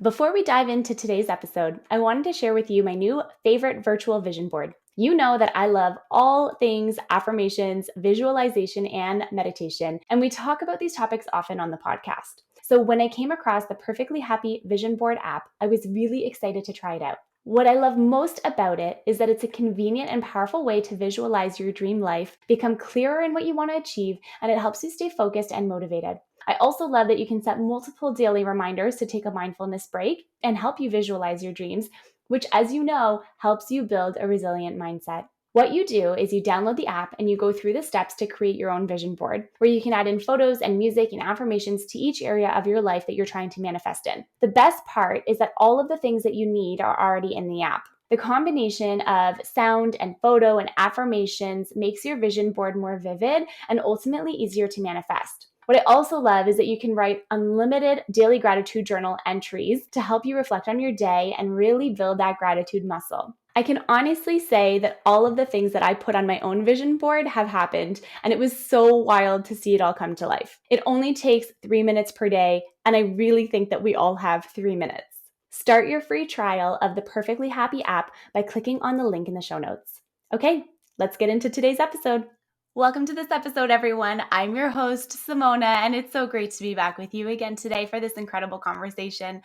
Before we dive into today's episode, I wanted to share with you my new favorite virtual vision board. You know that I love all things affirmations, visualization, and meditation, and we talk about these topics often on the podcast. So when I came across the Perfectly Happy Vision Board app, I was really excited to try it out. What I love most about it is that it's a convenient and powerful way to visualize your dream life, become clearer in what you want to achieve, and it helps you stay focused and motivated. I also love that you can set multiple daily reminders to take a mindfulness break and help you visualize your dreams, which, as you know, helps you build a resilient mindset. What you do is you download the app and you go through the steps to create your own vision board, where you can add in photos and music and affirmations to each area of your life that you're trying to manifest in. The best part is that all of the things that you need are already in the app. The combination of sound and photo and affirmations makes your vision board more vivid and ultimately easier to manifest. What I also love is that you can write unlimited daily gratitude journal entries to help you reflect on your day and really build that gratitude muscle. I can honestly say that all of the things that I put on my own vision board have happened, and it was so wild to see it all come to life. It only takes 3 minutes per day, and I really think that we all have 3 minutes. Start your free trial of the Perfectly Happy app by clicking on the link in the show notes. Okay, let's get into today's episode. Welcome to this episode, everyone. I'm your host, Simona, and it's so great to be back with you again today for this incredible conversation.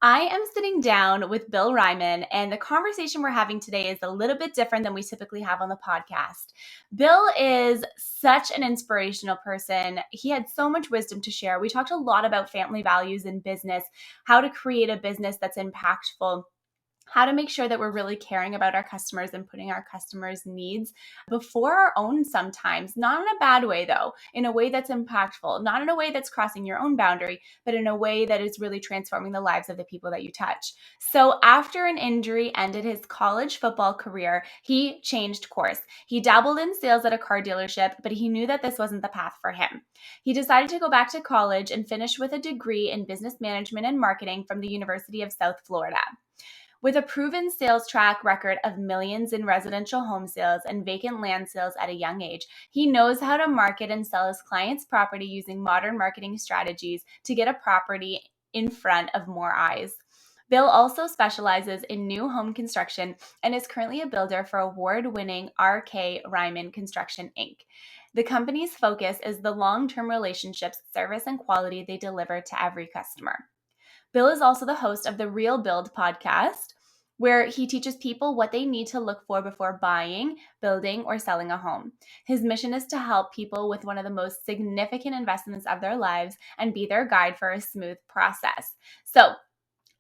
I am sitting down with Bill Reiman, and the conversation we're having today is a little bit different than we typically have on the podcast. Bill is such an inspirational person. He had so much wisdom to share. We talked a lot about family values in business, how to create a business that's impactful, how to make sure that we're really caring about our customers and putting our customers' needs before our own sometimes, not in a bad way though, in a way that's impactful, not in a way that's crossing your own boundary, but in a way that is really transforming the lives of the people that you touch. So after an injury ended his college football career, he changed course. He dabbled in sales at a car dealership, but he knew that this wasn't the path for him. He decided to go back to college and finish with a degree in business management and marketing from the University of South Florida. With a proven sales track record of millions in residential home sales and vacant land sales at a young age, he knows how to market and sell his clients' property using modern marketing strategies to get a property in front of more eyes. Bill also specializes in new home construction and is currently a builder for award-winning RK Reiman Construction, Inc. The company's focus is the long-term relationships, service, and quality they deliver to every customer. Bill is also the host of the Real Build podcast, where he teaches people what they need to look for before buying, building, or selling a home. His mission is to help people with one of the most significant investments of their lives and be their guide for a smooth process. So,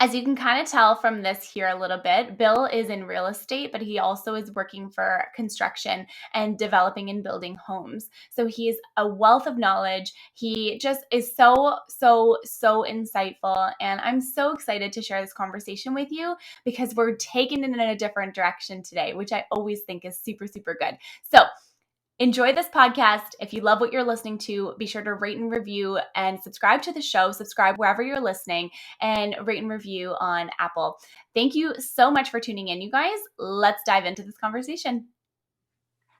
as you can kind of tell from this here a little bit, Bill is in real estate, but he also is working for construction and developing and building homes. So he's a wealth of knowledge. He just is so insightful. And I'm so excited to share this conversation with you because we're taking it in a different direction today, which I always think is super good. So enjoy this podcast. If you love what you're listening to, be sure to rate and review and subscribe to the show. Subscribe wherever you're listening and rate and review on Apple. Thank you so much for tuning in, you guys. Let's dive into this conversation.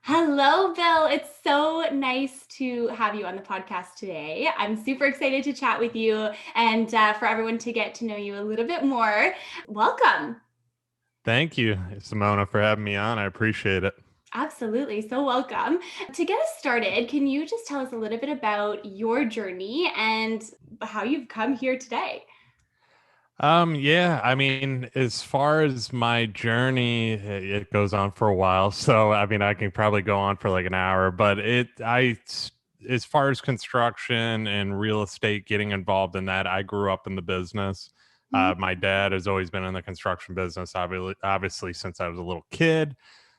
Hello, Bill. It's so nice to have you on the podcast today. I'm super excited to chat with you and for everyone to get to know you a little bit more. Welcome. Thank you, Simona, for having me on. I appreciate it. Absolutely. So welcome. To get us started, can you just tell us a little bit about your journey and how you've come here today? Yeah, I mean, as far as my journey, it goes on for a while. So, I mean, I can probably go on for like an hour, but as far as construction and real estate, getting involved in that, I grew up in the business. My dad has always been in the construction business, obviously since I was a little kid.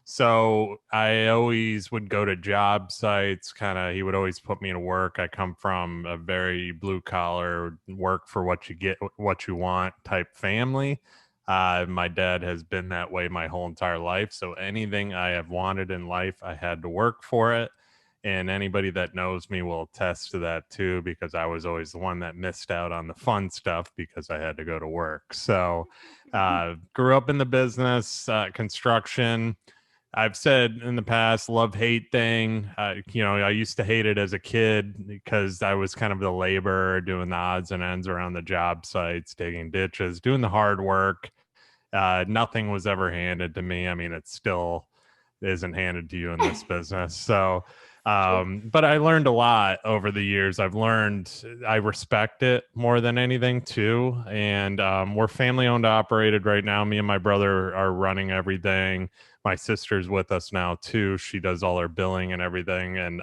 So I always would go to job sites, he would always put me to work. I come from a very blue collar, work for what you get, what you want type family. My dad has been that way my whole entire life. So anything I have wanted in life, I had to work for it. And anybody that knows me will attest to that too, because I was always the one that missed out on the fun stuff because I had to go to work. So grew up in the business, construction. I've said in the past, love hate thing. I used to hate it as a kid because I was kind of the laborer doing the odds and ends around the job sites, digging ditches, doing the hard work. Nothing was ever handed to me. I mean, it still isn't handed to you in this business. So, True. but I learned a lot over the years. I respect it more than anything too. And we're family owned, operated right now. Me and my brother are running everything. My sister's with us now too. She does all our billing and everything. And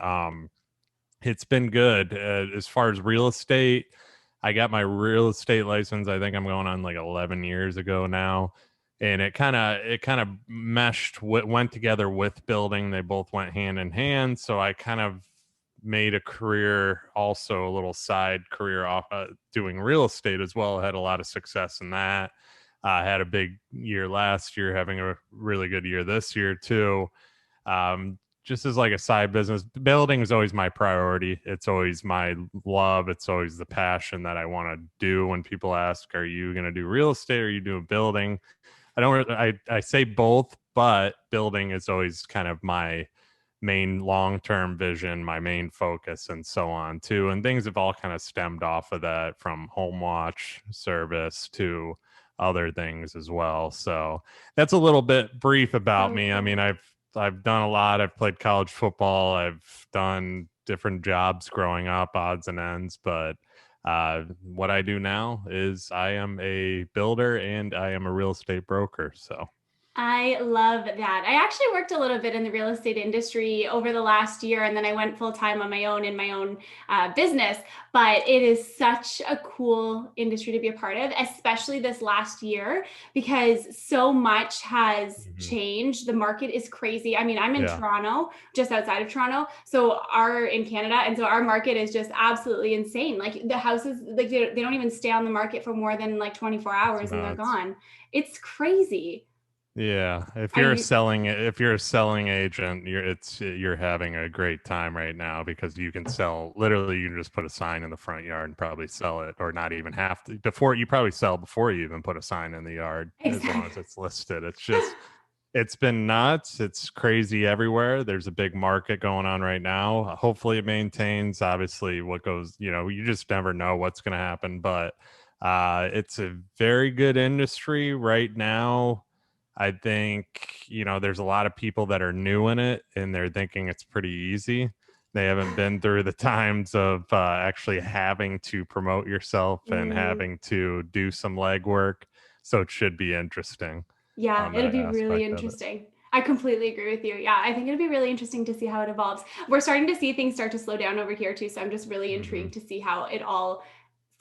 it's been good. As far as real estate, I got my real estate license. I think I'm going on like 11 years ago now, and it kind of went together with building. They both went hand in hand. So I kind of made a career, also a little side career off doing real estate as well. I had a lot of success in that. I had a big year last year, having a really good year this year too. Just as like a side business, building is always my priority. It's always my love. It's always the passion that I want to do. When people ask, are you going to do real estate or are you doing building? I say both, but building is always kind of my main long-term vision, my main focus, and so on too. And things have all kind of stemmed off of that, from home watch service to other things as well. So that's a little bit brief about So me. I mean, cool. I've done a lot. I've played college football. I've done different jobs growing up, odds and ends, but what I do now is I am a builder and I am a real estate broker. So, I love that. I actually worked a little bit in the real estate industry over the last year, and then I went full time on my own in my own business. But it is such a cool industry to be a part of, especially this last year, because so much has mhm. changed. The market is crazy. I mean, I'm in Yeah, Toronto, just outside of Toronto, so our in Canada, and so our market is just absolutely insane. Like the houses, like they don't even stay on the market for more than like 24 it's hours, and they're nuts. gone. It's crazy. Yeah, Are you if you're a selling agent, you're having a great time right now because you can sell, literally you can just put a sign in the front yard and probably sell it, or not even have to, before you probably sell before you even put a sign in the yard, as long as exactly? it's listed. It's been nuts. It's crazy everywhere. There's a big market going on right now. Hopefully it maintains. Obviously what goes, you just never know what's going to happen, but it's a very good industry right now. I think, there's a lot of people that are new in it and they're thinking it's pretty easy. They haven't been through the times of actually having to promote yourself and Mm, having to do some legwork. So it should be interesting yeah, on it'll that be really aspect of it. interesting. I completely agree with you. Yeah, I think it'll be really interesting to see how it evolves. We're starting to see things start to slow down over here too, so I'm just really Hmm. intrigued to see how it all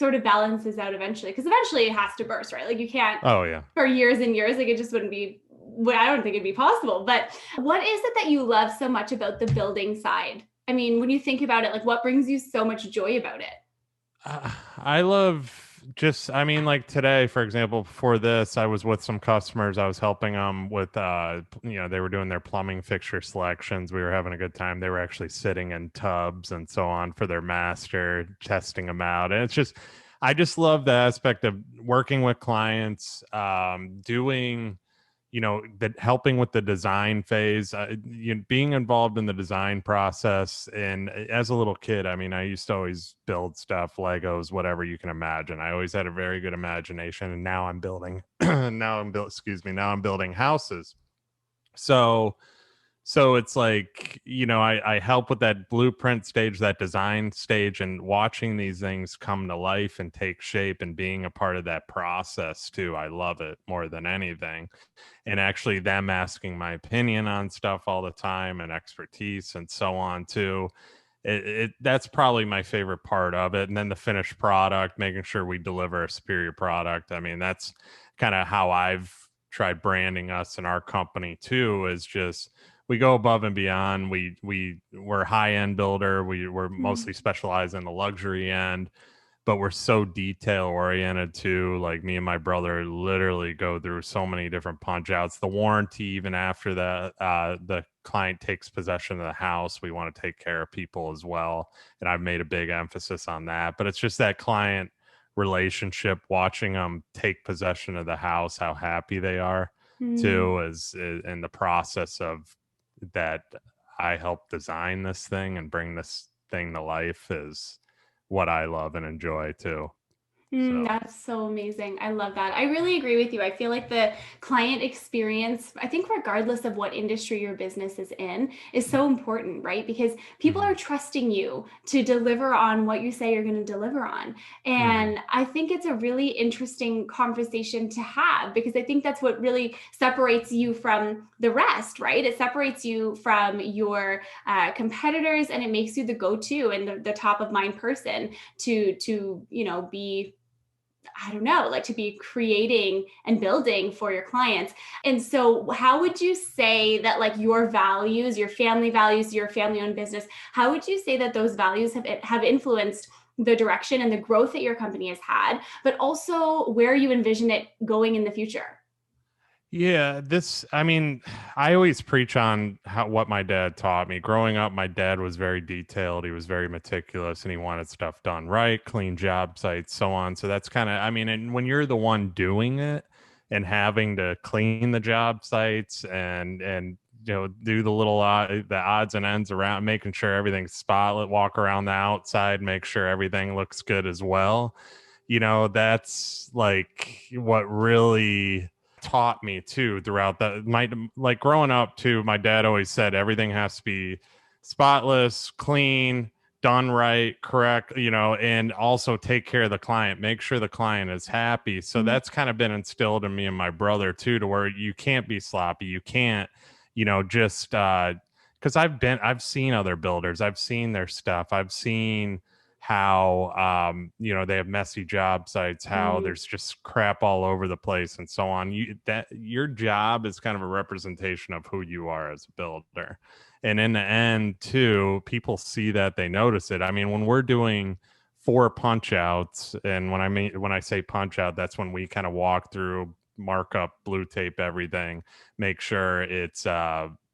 sort of balances out eventually, because eventually it has to burst, right? Like you can't Oh yeah. for years and years, like it just wouldn't be. Well, I don't think it'd be possible. But what is it that you love so much about the building side? I mean, when you think about it, like what brings you so much joy about it? I love I mean, like today, for example, before this, I was with some customers. I was helping them with, they were doing their plumbing fixture selections. We were having a good time. They were actually sitting in tubs and so on for their master, testing them out. And I just love the aspect of working with clients, doing, that helping with the design phase, being involved in the design process. And as a little kid, I mean, I used to always build stuff, Legos, whatever you can imagine. I always had a very good imagination, and now I'm building now I'm building houses. So it's like, I help with that blueprint stage, that design stage, and watching these things come to life and take shape and being a part of that process too. I love it more than anything. And actually them asking my opinion on stuff all the time and expertise and so on too. That's probably my favorite part of it. And then the finished product, making sure we deliver a superior product. I mean, that's kind of how I've tried branding us and our company too, is just we go above and beyond. We're high end builder. We're mostly Mm. specialized in the luxury end, but we're so detail oriented too. Like me and my brother literally go through so many different punch outs. The warranty, even after the client takes possession of the house, we want to take care of people as well. And I've made a big emphasis on that. But it's just that client relationship, watching them take possession of the house, how happy they are Mm. too, is in the process of that I helped design this thing and bring this thing to life is what I love and enjoy too. So, That's so amazing. I love that. I really agree with you. I feel like the client experience, I think, regardless of what industry your business is in, is so important, right? Because people mhm, are trusting you to deliver on what you say you're going to deliver on. mhm. And I think it's a really interesting conversation to have because I think that's what really separates you from the rest, right? It separates you from your competitors and it makes you the go to and the top of mind person to be, I don't know, like to be creating and building for your clients. And so, how would you say that, like, your values, your family owned business, how would you say that those values have influenced the direction and the growth that your company has had, but also where you envision it going in the future? Yeah, I mean, I always preach on what my dad taught me. Growing up, my dad was very detailed. He was very meticulous and he wanted stuff done right, clean job sites, so on. So that's kind of, I mean, and when you're the one doing it and having to clean the job sites and do the odds and ends around, making sure everything's spotless, walk around the outside, make sure everything looks good as well. That's like what really taught me too throughout my like growing up too. My dad always said everything has to be spotless, clean, done right, correct, and also take care of the client, make sure the client is happy. So Mm, that's kind of been instilled in me and my brother too, to where you can't be sloppy, you can't, just because I've seen other builders, I've seen their stuff, I've seen how they have messy job sites, how mm, there's just crap all over the place and so on. Your job is kind of a representation of who you are as a builder, and in the end too, people see that, they notice it. I mean, when we're doing 4 punch outs, and when I say punch out, that's when we kind of walk through, mark up, blue tape everything, make sure it's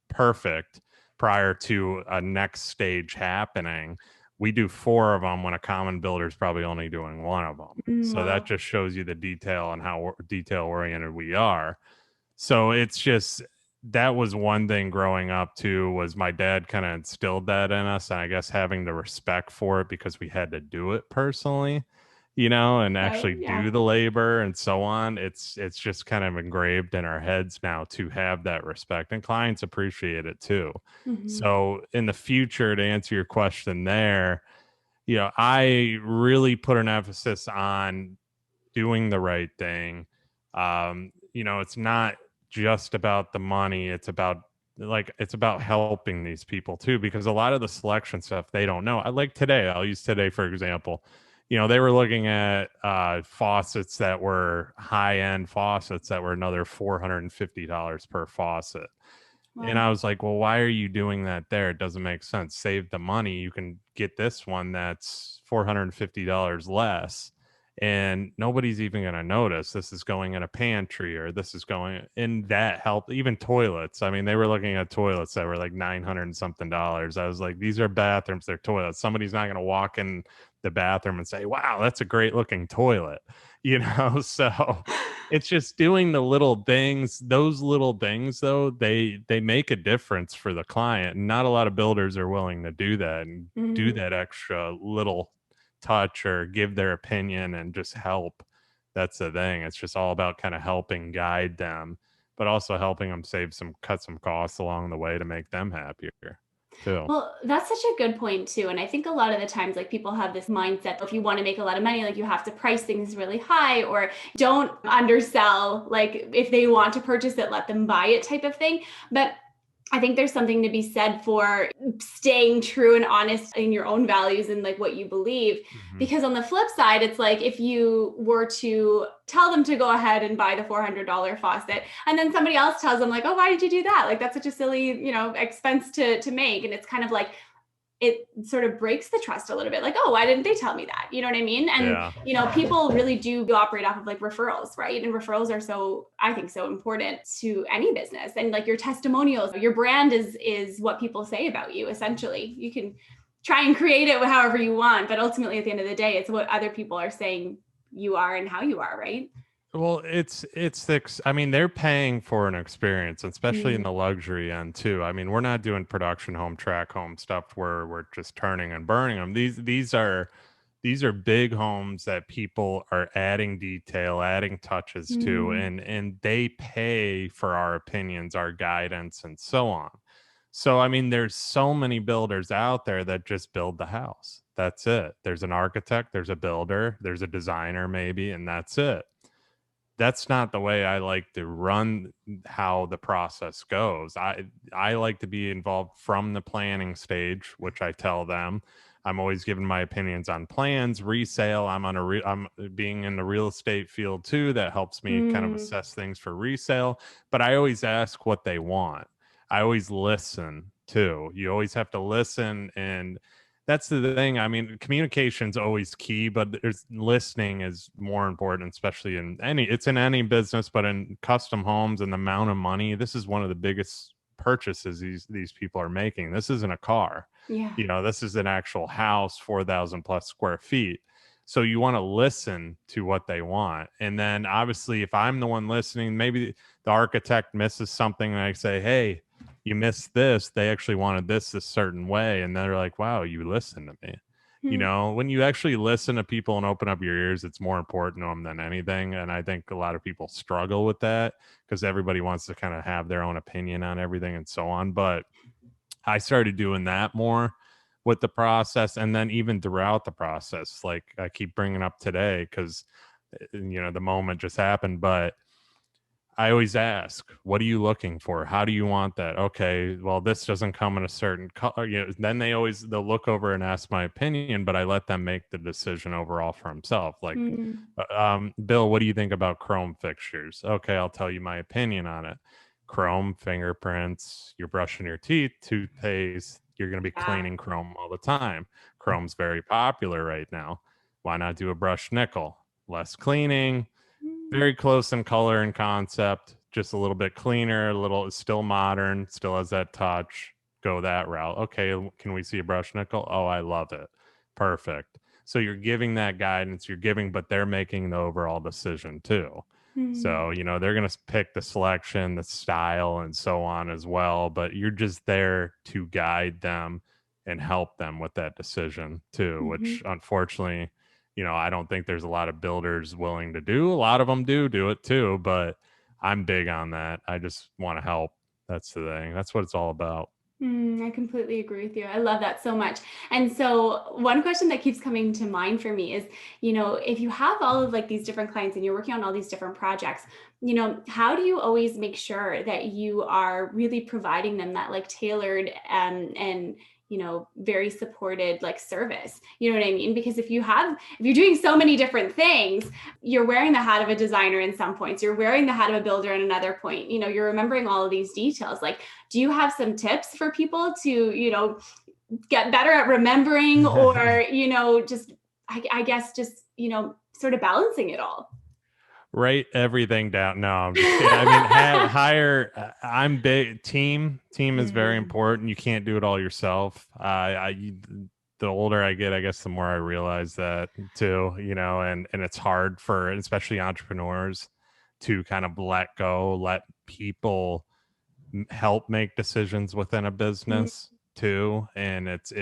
perfect prior to a next stage happening. We do 4 of them when a common builder is probably only doing 1 of them. So that wow. just shows you the detail and how detail oriented we are. So it's just, that was one thing growing up too, was my dad kind of instilled that in us, and I guess having the respect for it because we had to do it personally, and actually Yeah. do the labor and so on. It's just kind of engraved in our heads now to have that respect, and clients appreciate it too. Hmm. So in the future, to answer your question there, I really put an emphasis on doing the right thing. It's not just about the money. It's about helping these people too, because a lot of the selection stuff they don't know. I like today. I'll use today for example. They were looking at faucets that were high end faucets that were another $450 per faucet. And Wow. I was like, well, why are you doing that there? It doesn't make sense. Save the money. You can get this one that's $450 less. And nobody's even going to notice this is going in a pantry, or this is going in that help. Even toilets. I mean, they were looking at toilets that were like 900 and something dollars. I was like, these are bathrooms, they're toilets. Somebody's not going to walk in the bathroom and say, wow, that's a great looking toilet, So it's just doing the little things. Those little things though, they make a difference for the client, and not a lot of builders are willing to do that and do Mhm. that extra little touch or give their opinion and just help. That's the thing. It's just all about kind of helping guide them, but also helping them cut some costs along the way to make them happier too. Well, that's such a good point too. And I think a lot of the times, like, people have this mindset, if you want to make a lot of money, like, you have to price things really high or don't undersell. Like, if they want to purchase it, let them buy it type of thing. But I think there's something to be said for staying true and honest in your own values and like what you believe. Hmm. Because on the flip side, it's like if you were to tell them to go ahead and buy the $400 faucet, and then somebody else tells them, like, oh, why did you do that? Like, that's such a silly, expense to make. And it's kind of like, it sort of breaks the trust a little bit, like, oh, why didn't they tell me that, you know what I mean? And Yeah. people really do operate off of like referrals, right? And referrals are so, I think, so important to any business. And like your testimonials, your brand is what people say about you. Essentially, you can try and create it however you want, but ultimately at the end of the day, it's what other people are saying you are and how you are, right? Well, I mean, they're paying for an experience, especially in Mm, the luxury end too. I mean, we're not doing production home, track home stuff where we're just turning and burning them. These are big homes that people are adding detail, adding touches to, mm, and they pay for our opinions, our guidance, and so on. So, I mean, there's so many builders out there that just build the house. That's it. There's an architect, there's a builder, there's a designer maybe, and that's it. That's not the way I like to run how the process goes. I like to be involved from the planning stage, which I tell them. I'm always giving my opinions on plans, resale. I'm being in the real estate field too. That helps me kind of mm, assess things for resale. But I always ask what they want. I always listen too. You always have to listen, and that's the thing. I mean, communication's always key, but there's listening is more important, especially it's in any business, but in custom homes and the amount of money, this is one of the biggest purchases these people are making. This isn't a car. yeah. This is an actual house, 4,000 plus square feet. So you want to listen to what they want. And then obviously if I'm the one listening, maybe the architect misses something and I say, "Hey, you missed this. They actually wanted this certain way." And they're like, "Wow, you listened to me." Mm, When you actually listen to people and open up your ears, it's more important to them than anything. And I think a lot of people struggle with that because everybody wants to kind of have their own opinion on everything and so on. But I started doing that more with the process. And then even throughout the process, like I keep bringing up today because, the moment just happened, but I always ask, what are you looking for? How do you want that? Okay, well, this doesn't come in a certain color. Then they'll look over and ask my opinion, but I let them make the decision overall for himself. Like, mm, Bill, what do you think about chrome fixtures? Okay, I'll tell you my opinion on it. Chrome, fingerprints, you're brushing your teeth, toothpaste, you're going to be yeah. cleaning chrome all the time. Chrome's very popular right now. Why not do a brushed nickel? Less cleaning, Mm, very close in color and concept, just a little bit cleaner, a little still modern, still has that touch. Go that route. Okay, can we see a brush nickel? Oh, I love it. Perfect. So you're giving that guidance, you're giving, but they're making the overall decision too. mm, So, they're going to pick the selection, the style, and so on as well. But you're just there to guide them and help them with that decision too, which mhm. unfortunately, I don't think there's a lot of builders willing to do. A lot of them do it too, but I'm big on that. I just want to help. That's the thing. That's what it's all about. I completely agree with you. I love that so much. And so, one question that keeps coming to mind for me is, if you have all of like these different clients and you're working on all these different projects, how do you always make sure that you are really providing them that like tailored and very supported like service? You know what I mean? Because if you're doing so many different things, you're wearing the hat of a designer in some points, you're wearing the hat of a builder in another point, you're remembering all of these details. Like, do you have some tips for people to, get better at remembering or, just, I guess, just, sort of balancing it all? Write everything down. No, I'm just kidding. I mean, hire. I'm big. Team is very Mm, important. You can't do it all yourself. The older I get, I guess the more I realize that too. And it's hard for especially entrepreneurs to kind of let go, let people help make decisions within a mm, business too. And it's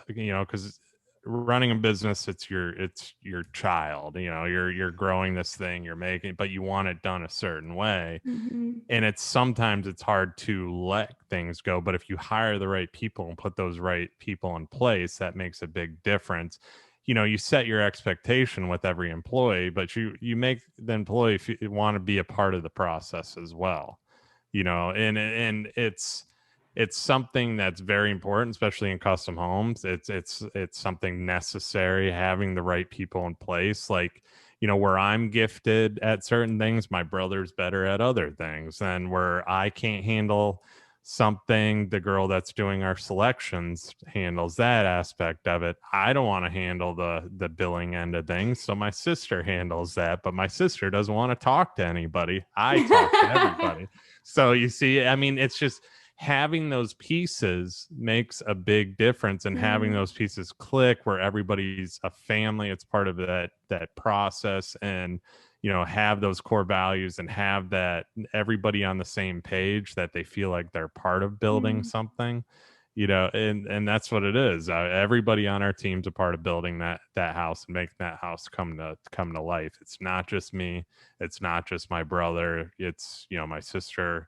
because running a business, it's your child. You're growing this thing, you're making, but you want it done a certain way. mhm, And it's hard to let things go, but if you hire the right people and put those right people in place, that makes a big difference. You set your expectation with every employee, but you make the employee want to be a part of the process as well. And it's something that's very important, especially in custom homes. It's something necessary, having the right people in place. Like, where I'm gifted at certain things, my brother's better at other things. And where I can't handle something, the girl that's doing our selections handles that aspect of it. I don't want to handle the billing end of things, so my sister handles that. But my sister doesn't want to talk to anybody. I talk to everybody. So you see, I mean, it's just having those pieces makes a big difference, and having mm, those pieces click where everybody's a family. It's part of that process. And have those core values and have that everybody on the same page, that they feel like they're part of building Mm, something, and that's what it is. Everybody on our team's a part of building that house and making that house come to life. It's not just me. It's not just my brother. It's, my sister,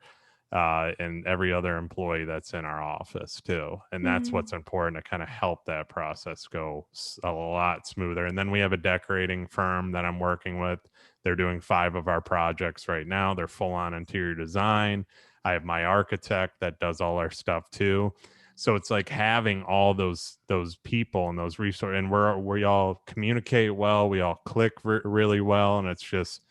and every other employee that's in our office too. And that's mm, what's important to kind of help that process go a lot smoother. And then we have a decorating firm that I'm working with. They're doing 5 of our projects right now. They're full on interior design. I have my architect that does all our stuff too. So it's like having all those people and those resources, and we all communicate well, we all click really well, and it's just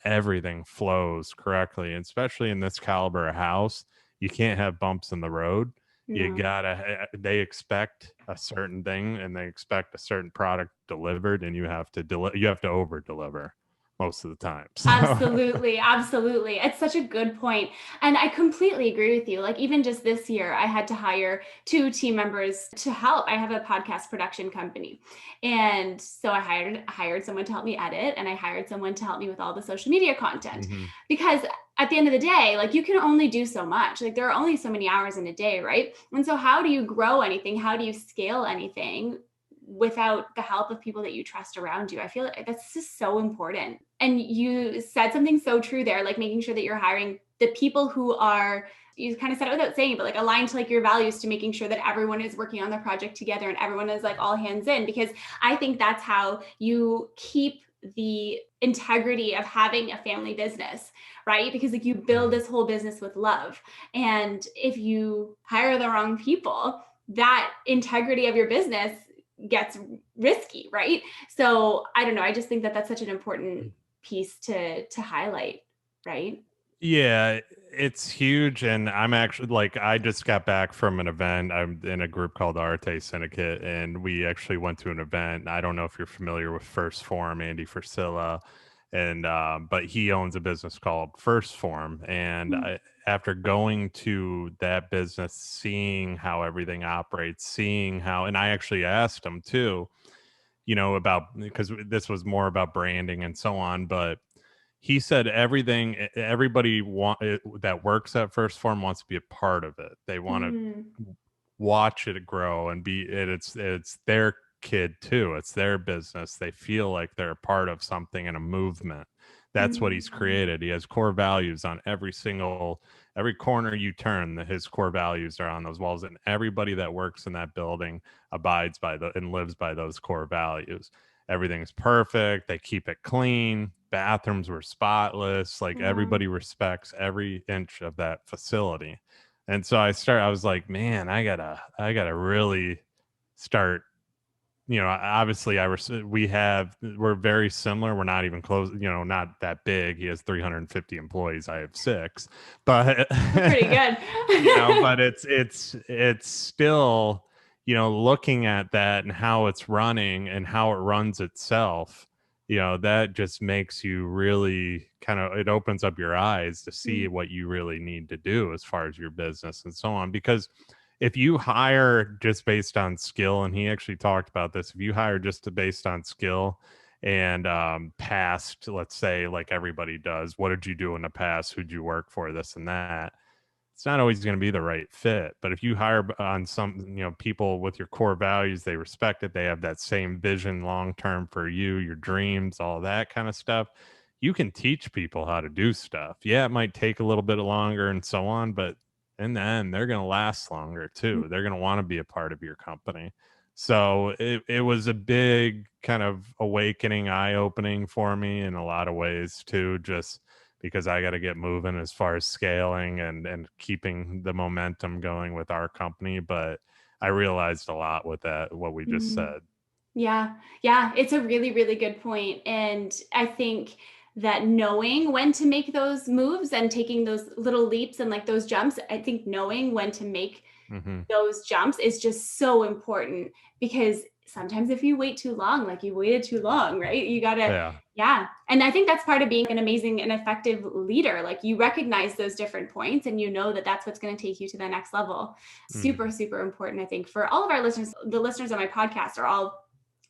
everything flows correctly. And especially in this caliber of house, you can't have bumps in the road. You no. gotta, they expect a certain thing and they expect a certain product delivered, and you have to over deliver most of the time. So Absolutely, absolutely. It's such a good point. And I completely agree with you. Like, even just this year, I had to hire 2 team members to help. I have a podcast production company. And so I hired someone to help me edit, and I hired someone to help me with all the social media content. mhm. Because at the end of the day, like, you can only do so much. Like, there are only so many hours in a day, right? And so how do you grow anything? How do you scale anything without the help of people that you trust around you? I feel like that's just so important. And you said something so true there, like making sure that you're hiring the people who are, you kind of said it without saying, but like aligned to like your values, to making sure that everyone is working on the project together and everyone is like all hands in, because I think that's how you keep the integrity of having a family business, right? Because like you build Mhm. this whole business with love. And if you hire the wrong people, that integrity of your business gets risky, right? So I don't know. I just think that that's such an important piece to highlight, right? Yeah, it's huge. And I'm actually, like, I just got back from an event. I'm in a group called Arte Syndicate, and we actually went to an event. I don't know if you're familiar with First Form, Andy Frisilla, and but he owns a business called First Form. And Mm, after going to that business, seeing how everything operates, seeing how, and I actually asked him too, about, because this was more about branding and so on, but he said everybody that works at First Form wants to be a part of it. They want to mm, watch it grow and it's their kid too. It's their business. They feel like they're a part of something in a movement. That's what he's mm, created. He has core values on every corner you turn. His core values are on those walls, and everybody that works in that building abides by and lives by those core values. Everything's perfect. They keep it clean. Bathrooms were spotless. Like, wow. everybody respects every inch of that facility. And so I was like, man, I gotta really start, obviously we're very similar. We're not even close, not that big. He has 350 employees. I have 6, but That's pretty good. but it's still, looking at that and how it's running and how it runs itself, that just makes you really it opens up your eyes to see Mm, what you really need to do as far as your business and so on. Because if you hire just based on skill, and he actually talked about this, if you hire just based on skill and past, let's say, like everybody does, what did you do in the past, who'd you work for, this and that, it's not always going to be the right fit. But if you hire on some, people with your core values, they respect it, they have that same vision long term for you, your dreams, all that kind of stuff, you can teach people how to do stuff. Yeah, it might take a little bit longer and so on, but in the end, they're going to last longer mm, too. They're going to want to be a part of your company. So it was a big kind of awakening, eye opening for me in a lot of ways too, just because I got to get moving as far as scaling and keeping the momentum going with our company. But I realized a lot with that, what we just mm. said. Yeah. Yeah. It's a really, really good point. And I think that knowing when to make those moves and taking those little leaps and like those jumps, I think knowing when to make Hmm. those jumps is just so important, because sometimes if you wait too long, like you waited too long, right? You gotta, Yeah. yeah. And I think that's part of being an amazing and effective leader. Like, you recognize those different points and you know that that's what's going to take you to the next level. Super, Hmm. super important, I think, for all of our listeners. The listeners on my podcast are all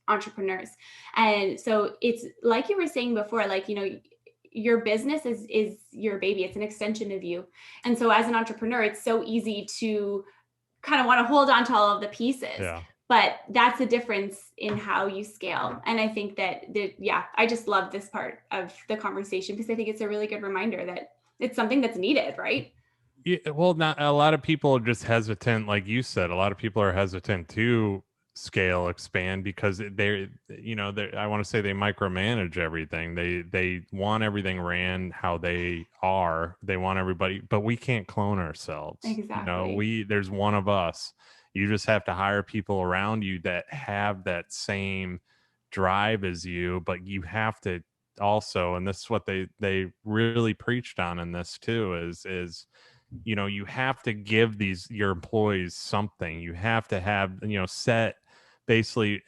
entrepreneurs. And so it's like you were saying before, like, your business is your baby. It's an extension of you. And so as an entrepreneur, it's so easy to kind of want to hold on to all of the pieces. Yeah. But that's the difference in how you scale. And I think that, yeah, I just love this part of the conversation because I think it's a really good reminder that it's something that's needed, right? Yeah, well, not a lot of people are just hesitant, like you said. A lot of people are hesitant to scale, expand because they're, I want to say they micromanage everything. They want everything ran how they are. They want everybody, but we can't clone ourselves. Exactly. There's one of us. You just have to hire people around you that have that same drive as you, but you have to also, and this is what they really preached on in this too, is you have to give your employees something. You have to have, set basically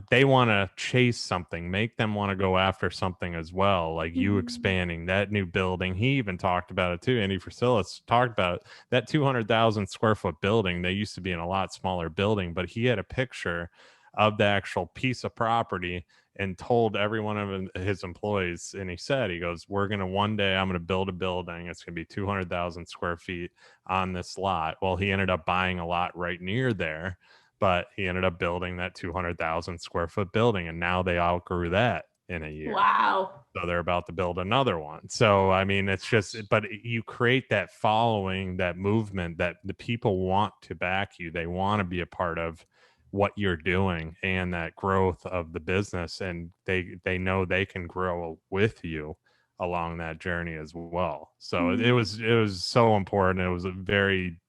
they want to chase something, make them want to go after something as well, like you Mm-hmm. expanding that new building. He even talked about it too. Andy Frasilis talked about it. That 200,000 square foot building, they used to be in a lot smaller building, but he had a picture of the actual piece of property and told every one of his employees, and he goes, we're going to one day, I'm going to build a building. It's going to be 200,000 square feet on this lot. Well, he ended up buying a lot right near there, but he ended up building that 200,000 square foot building, and now they outgrew that in a year. Wow. So they're about to build another one. So, I mean, it's just, but you create that following, that movement that the people want to back you. They want to be a part of what you're doing and that growth of the business. And they know they can grow with you along that journey as well. So Mm-hmm. it was so important. It was a very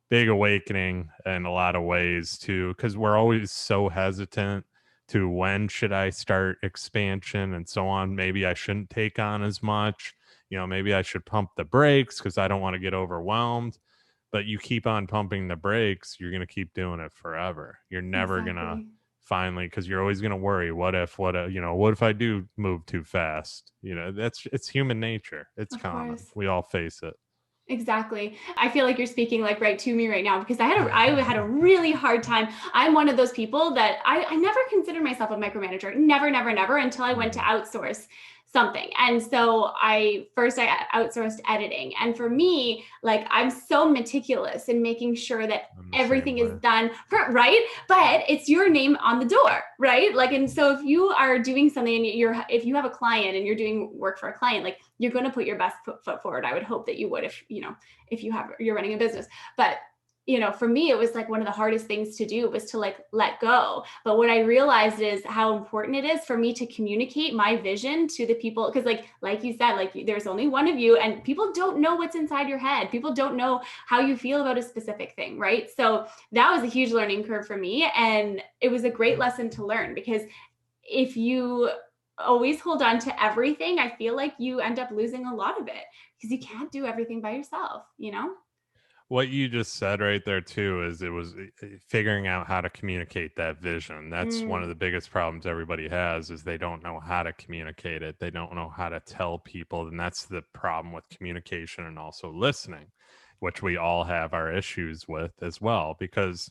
big awakening in a lot of ways too, because we're always so hesitant to when should I start expansion and so on. Maybe I shouldn't take on as much. Maybe I should pump the brakes because I don't want to get overwhelmed. But you keep on pumping the brakes, you're going to keep doing it forever. You're never going to Exactly. finally, because you're always going to worry, what if I do move too fast? It's human nature. It's Of common. course. We all face it. Exactly. I feel like you're speaking like right to me right now because I had a really hard time. I'm one of those people that I never considered myself a micromanager. Never, never, never until I went to Mhm. outsource something. And so I outsourced editing. And for me, like I'm so meticulous in making sure that I'm the same everything is way. done right, but it's your name on the door, right? Like, and so if you are doing something and if you have a client and you're doing work for a client, like you're going to put your best foot forward. I would hope that you would, if you're running a business. But for me, it was like one of the hardest things to do was to like let go. But what I realized is how important it is for me to communicate my vision to the people. Because like you said, like there's only one of you and people don't know what's inside your head. People don't know how you feel about a specific thing, right? So that was a huge learning curve for me. And it was a great lesson to learn because if you always hold on to everything, I feel like you end up losing a lot of it because you can't do everything by yourself. What you just said right there too is it was figuring out how to communicate that vision. That's one of Mm, the biggest problems everybody has is they don't know how to communicate it. They don't know how to tell people, and that's the problem with communication and also listening, which we all have our issues with as well because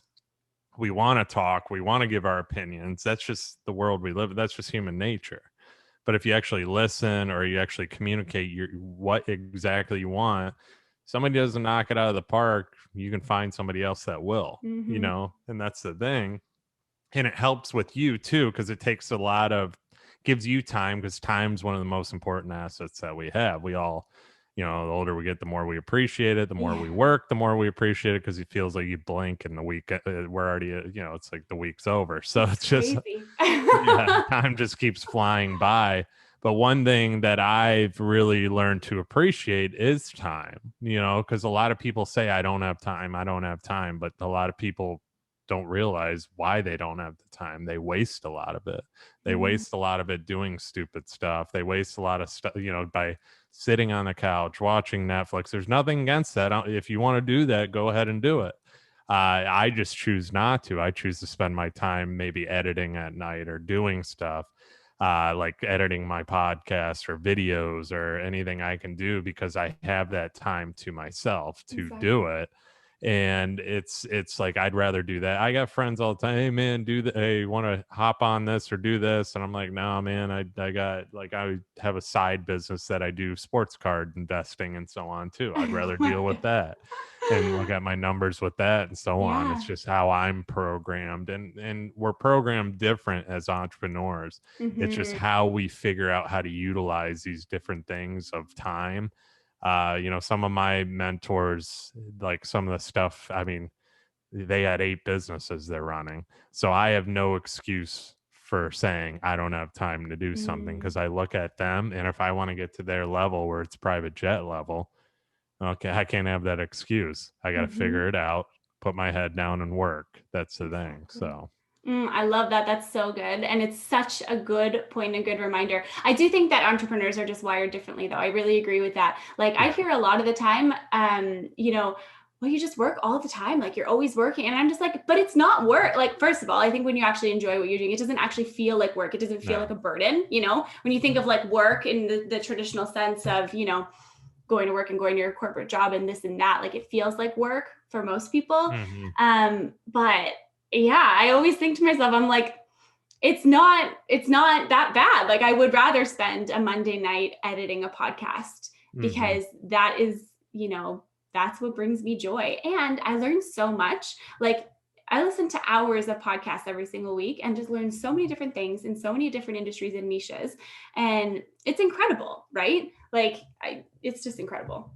we want to talk, we want to give our opinions. That's just the world we live in. That's just human nature. But if you actually listen or you actually communicate what exactly you want, somebody doesn't knock it out of the park, you can find somebody else that will, mm-hmm. and that's the thing. And it helps with you too, because it takes gives you time, because time's one of the most important assets that we have. We all, the older we get, the more we appreciate it. The more Yeah, we work, the more we appreciate it, because it feels like you blink and the week, we're already, it's like the week's over. So it's it's just, crazy. yeah, time just keeps flying by. But one thing that I've really learned to appreciate is time, because a lot of people say, I don't have time, I don't have time. But a lot of people don't realize why they don't have the time. They waste a lot of it. They Mm, waste a lot of it doing stupid stuff. They waste a lot of stuff, by sitting on the couch, watching Netflix. There's nothing against that. If you want to do that, go ahead and do it. I just choose not to. I choose to spend my time maybe editing at night or doing stuff like editing my podcasts or videos or anything I can do because I have that time to myself to do exactly. it. And it's like, I'd rather do that. I got friends all the time, hey man, hey, want to hop on this or do this? And I'm like, no man, I got, like, I have a side business that I do sports card investing and so on too. I'd rather deal with that and look at my numbers with that and so on. It's Yeah. just how I'm programmed, and we're programmed different as entrepreneurs. It's just Mm-hmm. how we figure out how to utilize these different things of time. Some of my mentors, like some of the stuff, I mean, they had 8 businesses they're running. So I have no excuse for saying I don't have time to do something, Mm-hmm. because I look at them, and if I want to get to their level where it's private jet level, okay, I can't have that excuse. I got to Mm-hmm. figure it out, put my head down and work. That's the thing. Exactly. So, I love that. That's so good. And it's such a good point, a good reminder. I do think that entrepreneurs are just wired differently, though. I really agree with that. Like, I yeah. hear a lot of the time, well, you just work all the time. Like, you're always working. And I'm just like, but it's not work. Like, first of all, I think when you actually enjoy what you're doing, it doesn't actually feel like work. It doesn't feel like No. a burden. When you think of like work in the traditional sense of, going to work and going to your corporate job and this and that, like, it feels like work for most people. Hmm. But yeah, I always think to myself, I'm like, it's not that bad. Like, I would rather spend a Monday night editing a podcast, Hmm. because that is, that's what brings me joy. And I learn so much. Like, I listen to hours of podcasts every single week and just learn so many different things in so many different industries and niches. And it's incredible, right? Like, it's just incredible.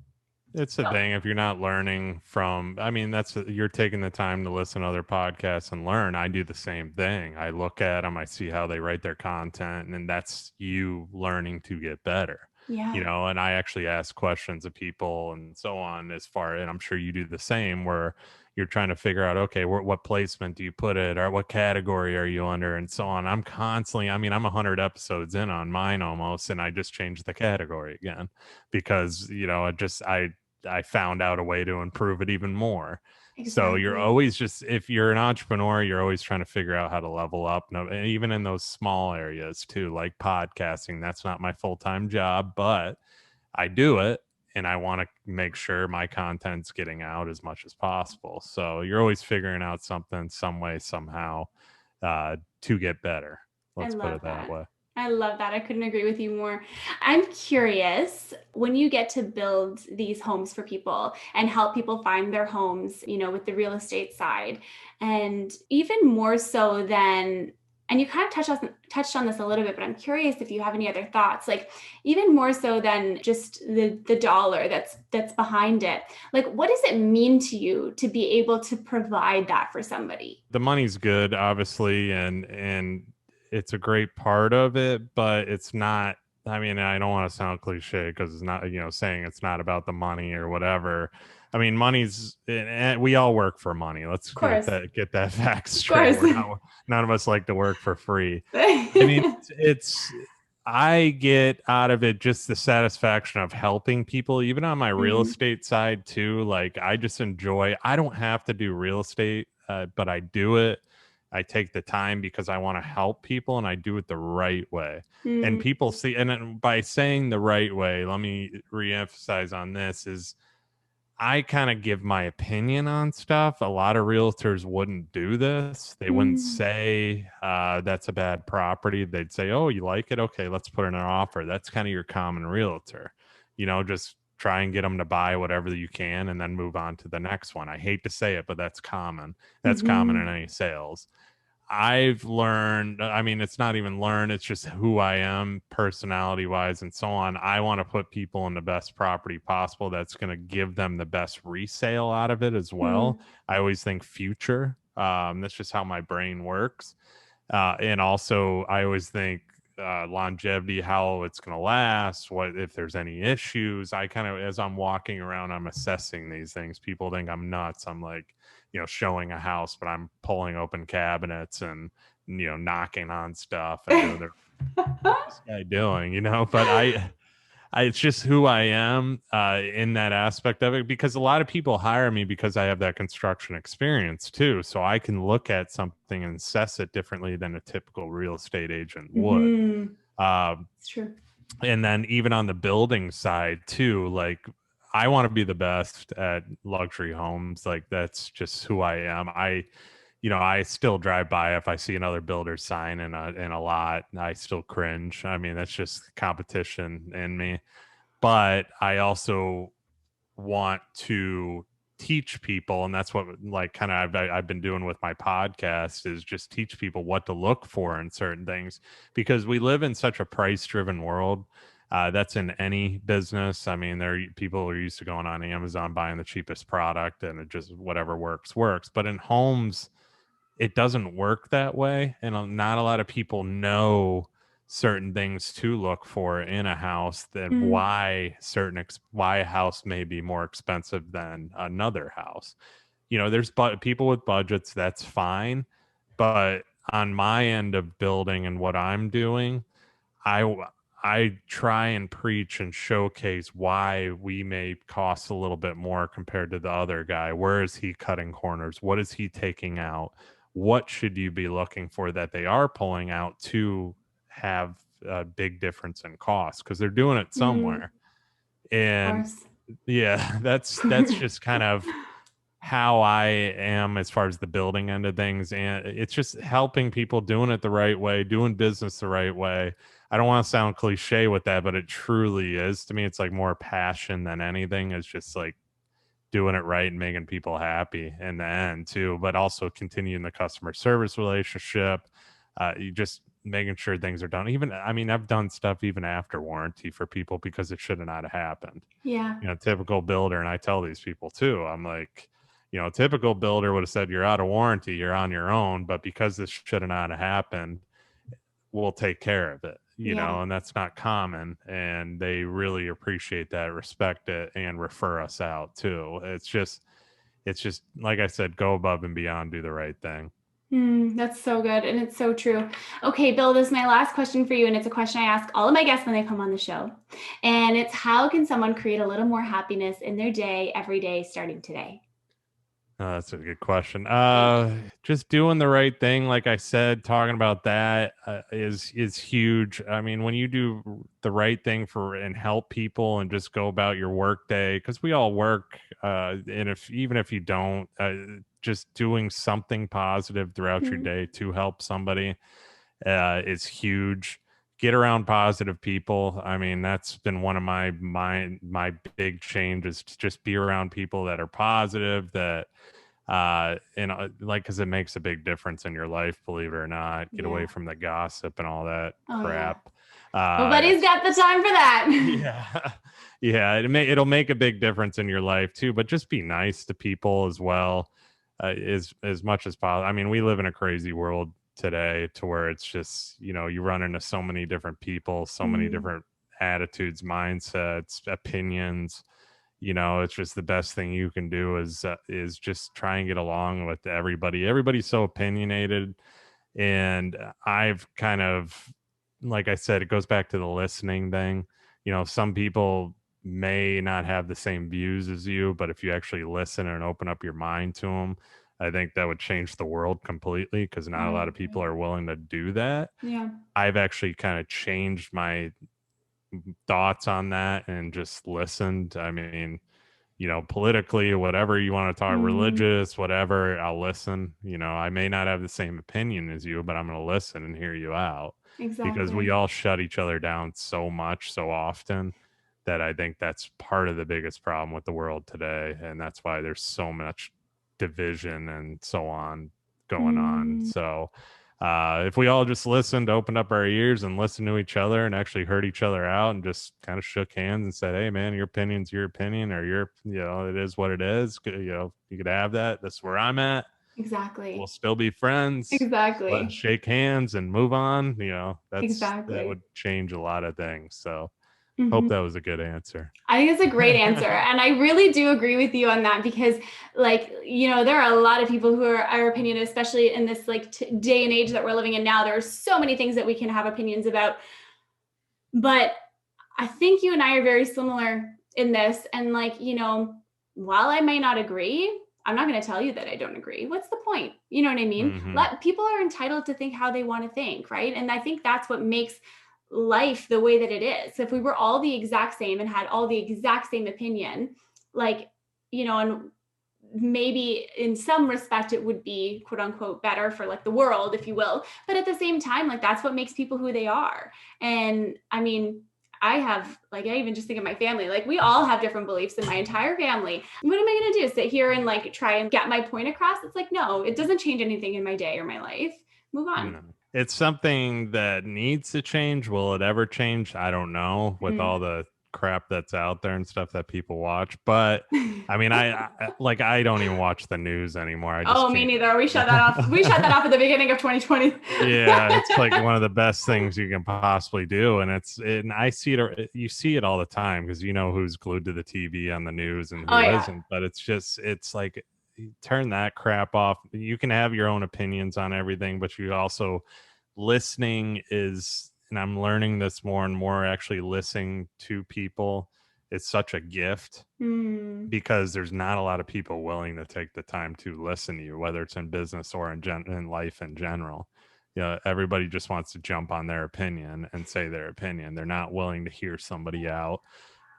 It's the So, thing. If you're not learning from, I mean, you're taking the time to listen to other podcasts and learn. I do the same thing. I look at them, I see how they write their content, and that's you learning to get better. yeah, And I actually ask questions of people and so on, and I'm sure you do the same, where you're trying to figure out, okay, what placement do you put it, or what category are you under, and so on. I'm constantly, I mean, I'm 100 episodes in on mine almost, and I just changed the category again because, I found out a way to improve it even more. So you're exactly. always just, if you're an entrepreneur, you're always trying to figure out how to level up. No, and even in those small areas too, like podcasting, that's not my full-time job, but I do it, and I want to make sure my content's getting out as much as possible. So you're always figuring out something, some way, somehow, to get better. I Let's put love it that that. way. I love that. I couldn't agree with you more. I'm curious, when you get to build these homes for people and help people find their homes, with the real estate side, and even more so than, and you kind of touched on this a little bit, but I'm curious if you have any other thoughts, like, even more so than just the dollar that's behind it. Like, what does it mean to you to be able to provide that for somebody? The money's good, obviously, and it's a great part of it, but it's not. I mean, I don't want to sound cliche because it's not, saying it's not about the money or whatever. I mean, and we all work for money. Let's Of course. get that fact Of straight. course. We're not, none of us like to work for free. I mean, I get out of it just the satisfaction of helping people, even on my real Mm, estate side too. Like, I just enjoy, I don't have to do real estate, but I do it. I take the time because I want to help people, and I do it the right way. And mm, people see, and then by saying the right way, let me reemphasize on this, is I kind of give my opinion on stuff. A lot of realtors wouldn't do this. They wouldn't mm, say that's a bad property. They'd say, "Oh, you like it? Okay, let's put in an offer." That's kind of your common realtor. Just try and get them to buy whatever you can, and then move on to the next one. I hate to say it, but that's common. That's common in mhm, any sales. I've learned, I mean, it's not even learn, it's just who I am personality wise and so on. I want to put people in the best property possible that's going to give them the best resale out of it as well. mm, I always think future. That's just how my brain works. And also, I always think longevity, how it's going to last, what if there's any issues. I kind of, as I'm walking around, I'm assessing these things. People think I'm nuts. I'm like, showing a house, but I'm pulling open cabinets and, knocking on stuff and doing what's this guy doing, but it's just who I am in that aspect of it, because a lot of people hire me because I have that construction experience too. So I can look at something and assess it differently than a typical real estate agent would. mhm. Um, It's true. and then even on the building side too, like I want to be the best at luxury homes. Like that's just who I am. I still drive by if I see another builder sign in a lot. I still cringe. I mean, that's just competition in me. But I also want to teach people, and that's what like kind of I've been doing with my podcast is just teach people what to look for in certain things because we live in such a price driven world. That's in any business. I mean, people are used to going on Amazon buying the cheapest product and it just whatever works. But in homes, it doesn't work that way, and not a lot of people know certain things to look for in a house, that Mm, why a house may be more expensive than another house. There's people with budgets, that's fine, but on my end of building and what I'm doing, I I try and preach and showcase why we may cost a little bit more compared to the other guy. Where is he cutting corners? What is he taking out? What should you be looking for that they are pulling out to have a big difference in cost? Because they're doing it mm, somewhere. of And course. yeah, that's just kind of how I am as far as the building end of things. And it's just helping people doing it the right way, doing business the right way. I don't want to sound cliche with that, but it truly is. To me, it's like more passion than anything. It's just like doing it right and making people happy in the end too, but also continuing the customer service relationship. You just making sure things are done. Even, I mean, I've done stuff even after warranty for people because it should have not have happened. Yeah. Typical builder. And I tell these people too, I'm like, typical builder would have said, you're out of warranty, you're on your own. But because this should have not have happened, we'll take care of it, Yeah. and that's not common. And they really appreciate that, respect it, and refer us out too. It's just, like I said, go above and beyond, do the right thing. That's so good. And it's so true. Okay, Bill, this is my last question for you. And it's a question I ask all of my guests when they come on the show. And it's how can someone create a little more happiness in their day every day starting today? That's a good question. Just doing the right thing, like I said, talking about that is huge. I mean, when you do the right thing for and help people and just go about your work day, because we all work, and if even if you don't, just doing something positive throughout your Mm, day to help somebody is huge. Get around positive people. I mean, that's been one of my big changes, to just be around people that are positive, that and like, because it makes a big difference in your life, believe it or not. Get away yeah. from the gossip and all that Oh, yeah. crap. uh Nobody's got the time for that. yeah. Yeah, it'll make a big difference in your life too, but just be nice to people as well, as much as possible. I mean, we live in a crazy world today, to where it's just, you run into so many different people, so many Mm, different attitudes, mindsets, opinions. It's just the best thing you can do is just try and get along with everybody. Everybody's so opinionated, and I've kind of, like I said, it goes back to the listening thing. Some people may not have the same views as you, but if you actually listen and open up your mind to them, I think that would change the world completely, because not a I lot of people agree. are willing to do that. Yeah. I've actually kind of changed my thoughts on that and just listened. I mean, politically, whatever you want to talk, Mm, religious, whatever, I'll listen. I may not have the same opinion as you, but I'm going to listen and hear you out, because we exactly. all shut each other down so much, so often, that I think that's part of the biggest problem with the world today. And that's why there's so much division and so on going on. Mm, So, if we all just listened, opened up our ears and listened to each other and actually heard each other out and just kind of shook hands and said, "Hey, man, your opinion's your opinion, or it is what it is. You could have that. That's where I'm at. We'll exactly. still be friends. Let's Exactly. shake hands and move on." That Exactly. would change a lot of things. So, hope Mhm. that was a good answer. I think it's a great answer. And I really do agree with you on that because, like, there are a lot of people who are our opinion, especially in this like day and age that we're living in now. There are so many things that we can have opinions about. But I think you and I are very similar in this. And, like, while I may not agree, I'm not going to tell you that I don't agree. What's the point? You know what I mean? Hmm. Let people are entitled to think how they want to think, right? And I think that's what makes life the way that it is. If we were all the exact same and had all the exact same opinion, like, and maybe in some respect it would be quote unquote better for like the world, if you will. But at the same time, like that's what makes people who they are. And I mean, I even just think of my family, like we all have different beliefs in my entire family. What am I going to do? Sit here and like try and get my point across? It's like, no, it doesn't change anything in my day or my life. Move on. No. It's something that needs to change. Will it ever change? I don't know, with all the crap that's out there and stuff that people watch. But I mean, I don't even watch the news anymore. I just Oh, me can't. neither. We shut that off. We shut that off at the beginning of 2020. Yeah, it's like one of the best things you can possibly do, and I see it. You see it all the time because you know who's glued to the TV on the news and Oh who yeah. not. But it's like, turn that crap off. You can have your own opinions on everything, but you also, listening is, and I'm learning this more and more, actually listening to people is such a gift, because there's not a lot of people willing to take the time to listen to you, whether it's in business or in life in general. Everybody just wants to jump on their opinion and say their opinion. They're not willing to hear somebody out.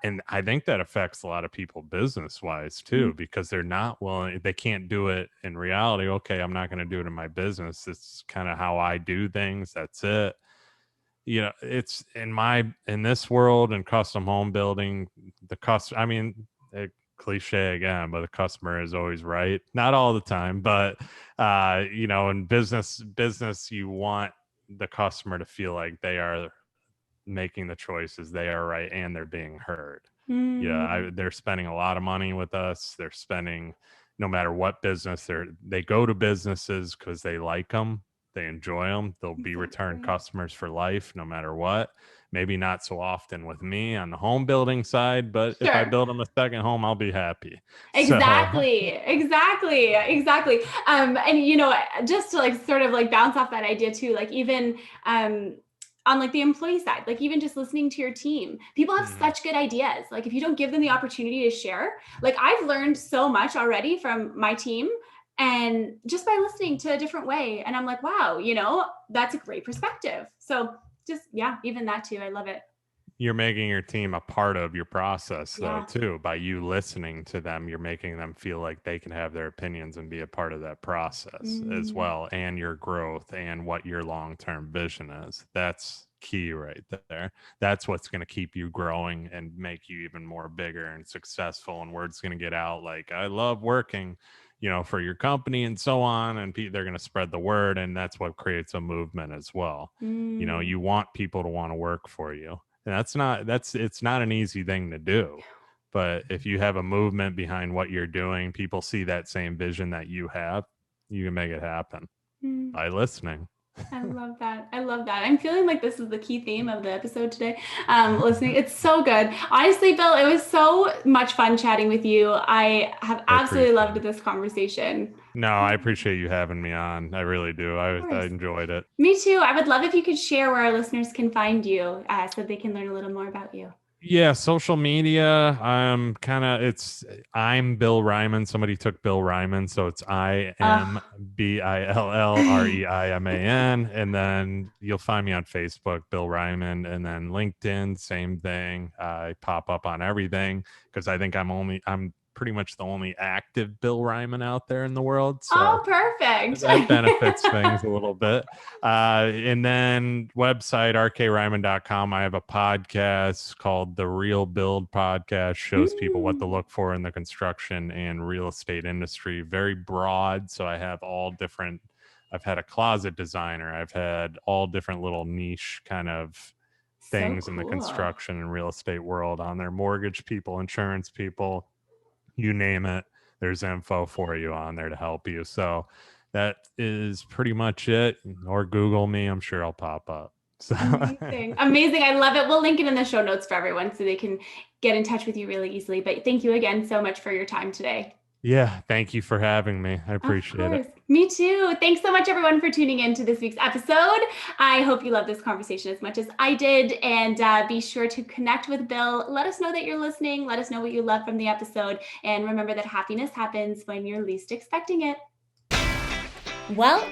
And I think that affects a lot of people business wise too, because they're not willing, they can't do it in reality. Okay, I'm not going to do it in my business. It's kind of how I do things. That's it. It's in this world, in custom home building, I mean, cliche again, but the customer is always right. Not all the time, but in business, you want the customer to feel like they are making the choices, they are right, and they're being heard. They're spending a lot of money with us. They're spending, no matter what business they go to businesses because they like them, they enjoy them. They'll be return customers for life, no matter what. Maybe not so often with me on the home building side, but if I build them a second home, I'll be happy. Exactly. And just to like sort of like bounce off that idea too, like even on like the employee side, like even just listening to your team, people have such good ideas. Like if you don't give them the opportunity to share, like I've learned so much already from my team, and just by listening to a different way. And I'm like, wow, that's a great perspective. So just, yeah, even that too. I love it. You're making your team a part of your process though too. By you listening to them, you're making them feel like they can have their opinions and be a part of that process as well, and your growth and what your long-term vision is. That's key right there. That's what's going to keep you growing and make you even more bigger and successful, and word's going to get out like, I love working for your company and so on, and they're going to spread the word, and that's what creates a movement as well. You want people to want to work for you. And it's not an easy thing to do. But if you have a movement behind what you're doing, people see that same vision that you have, you can make it happen by listening. I love that. I'm feeling like this is the key theme of the episode today. Listening. It's so good. Honestly, Bill, it was so much fun chatting with you. I have absolutely loved this conversation. No, I appreciate you having me on. I really do. I enjoyed it. Me too. I would love if you could share where our listeners can find you so they can learn a little more about you. Yeah, social media. I'm Bill Reiman. Somebody took Bill Reiman, so it's IMBILLREIMAN. And then you'll find me on Facebook, Bill Reiman, and then LinkedIn, same thing. I pop up on everything because I think I'm pretty much the only active Bill Reiman out there in the world. So perfect. That benefits things a little bit. And then website, rkreiman.com. I have a podcast called The Real Build Podcast. Shows people what to look for in the construction and real estate industry. Very broad. So I have all different, I've had a closet designer. I've had all different little niche kind of things in the construction and real estate world on there. Mortgage people, insurance people, you name it, there's info for you on there to help you. So that is pretty much it. Or Google me, I'm sure I'll pop up. So. Amazing. I love it. We'll link it in the show notes for everyone so they can get in touch with you really easily. But thank you again so much for your time today. Yeah, thank you for having me. I appreciate it. Me too. Thanks so much, everyone, for tuning in to this week's episode. I hope you love this conversation as much as I did. And be sure to connect with Bill. Let us know that you're listening. Let us know what you love from the episode. And remember that happiness happens when you're least expecting it. Well,